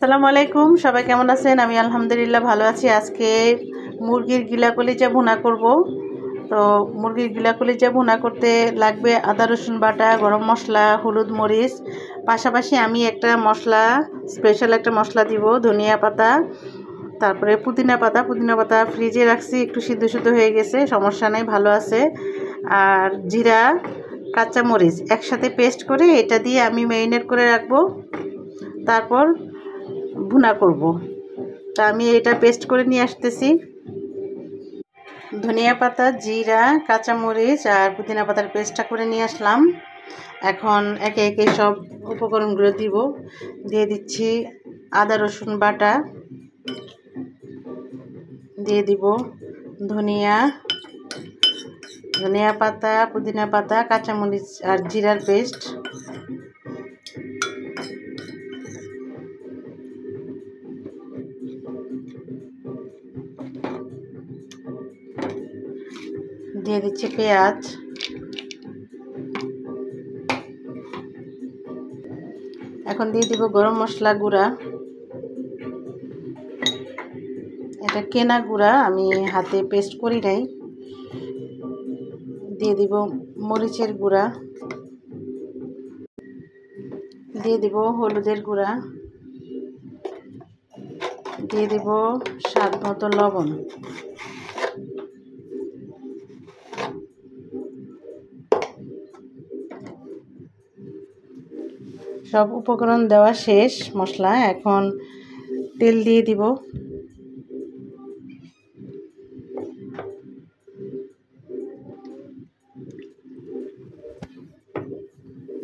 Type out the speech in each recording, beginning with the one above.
আসসালামু আলাইকুম, সবাই কেমন আছেন? আমি আলহামদুলিল্লাহ ভালো আছি। আজকে মুরগির গিলা কলিজা ভুনা করব। তো মুরগির গিলা কলিজা ভুনা করতে লাগবে আদা রসুন বাটা, গরম মশলা, হলুদ মরিচ। পাশাপাশি আমি একটা মশলা, স্পেশাল একটা মশলা দিব, ধনিয়া পাতা, তারপরে পুদিনা পাতা ফ্রিজে রাখছি, একটু সিদ্ধ হয়ে গেছে, সমস্যা নেই, ভালো আছে। আর জিরা, কাঁচা মরিচ একসাথে পেস্ট করে এটা দিয়ে আমি ম্যারিনেট করে রাখবো, তারপর ভুনা করব। তা আমি এটা পেস্ট করে নিয়ে আসতেছি। ধনিয়া পাতা, জিরা, কাঁচামরিচ আর পুদিনা পাতার পেস্টটা করে নিয়ে আসলাম। এখন একে একে সব উপকরণগুলো দিয়ে দিচ্ছি আদা রসুন বাটা, দিয়ে দিব ধনিয়া পাতা, পুদিনা পাতা, কাঁচামরিচ আর জিরার পেস্ট, দিয়ে দিচ্ছি পেঁয়াজ, এখন দিয়ে দিব গরম মশলা গুঁড়া। এটা কেনা গুঁড়া, আমি হাতে পেস্ট করি নাই। দিয়ে দিব মরিচের গুঁড়া, দিয়ে দিব হলুদের গুঁড়া, দিয়ে দিব স্বাদ মতো লবণ। সব উপকরণ দেওয়া শেষ মশলা, এখন তেল দিয়ে দিব।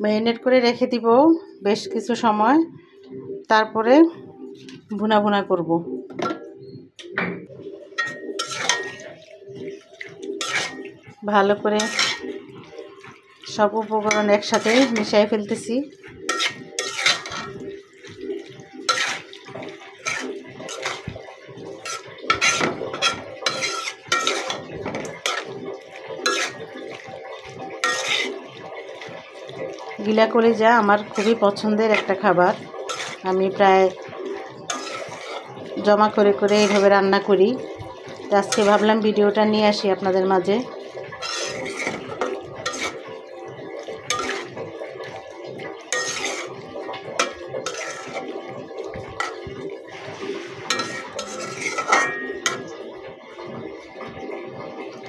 ম্যারিনেট করে রেখে দিব বেশ কিছু সময়, তারপরে ভুনা করব। ভালো করে সব উপকরণ একসাথে মিশিয়ে ফেলতেছি। গিলা কলিজা আমার খুবই পছন্দের একটা খাবার। আমি প্রায় জমা করে এইভাবে রান্না করি। আজকে ভাবলাম ভিডিওটা নিয়ে আসি আপনাদের মাঝে।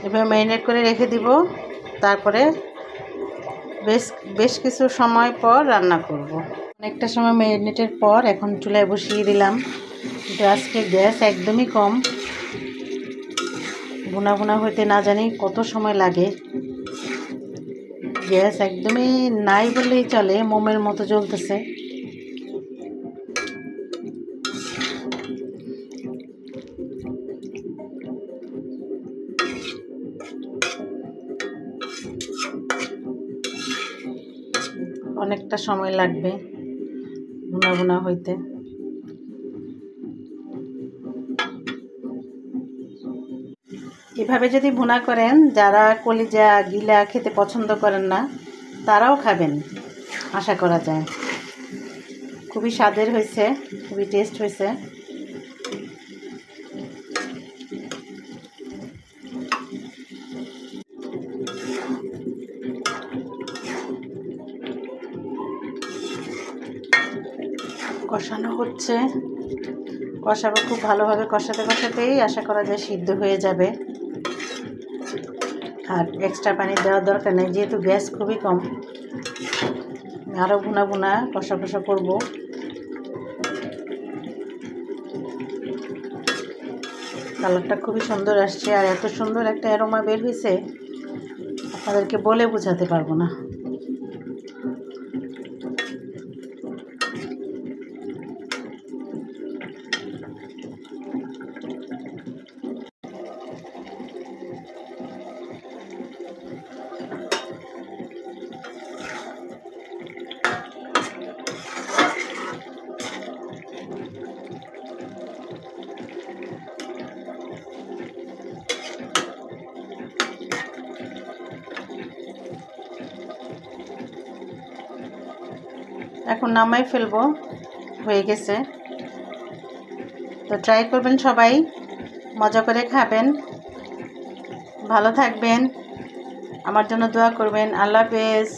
এভাবে ম্যারিনেট করে রেখে দিব, তারপরে বেশ কিছু সময় পর রান্না করব। অনেকটা সময় ম্যারিনেটের পর এখন চুলায় বসিয়ে দিলাম। কিন্তু আজকে গ্যাস একদমই কম, ভুনা হইতে না জানি কত সময় লাগে। গ্যাস একদমই নাই বললেই চলে, মোমের মতো জ্বলতেছে। অনেকটা সময় লাগবে ভুনা হইতে। এভাবে যদি ভুনা করেন, যারা কলিজা গিলা খেতে পছন্দ করেন না তারাও খাবেন, আশা করা যায়। খুবই স্বাদের হয়েছে, খুবই টেস্ট হয়েছে। কষানো হচ্ছে, কষাবো খুব ভালোভাবে। কষাতেই আশা করা যায় সিদ্ধ হয়ে যাবে, আর এক্সট্রা পানি দেওয়ার দরকার নেই, যেহেতু গ্যাস খুবই কম। আরও ভুনা কষা করব। কালারটা খুবই সুন্দর আসছে, আর এত সুন্দর একটা অ্যারোমা বের হয়েছে আপনাদেরকে বলে বোঝাতে পারবো না। এখন নামাই ফেলবো, হয়ে গেছে। তো ট্রাই করবেন সবাই, মজা করে খাবেন, ভালো থাকবেন, আমার জন্য দোয়া করবেন। আল্লাহ হাফেজ।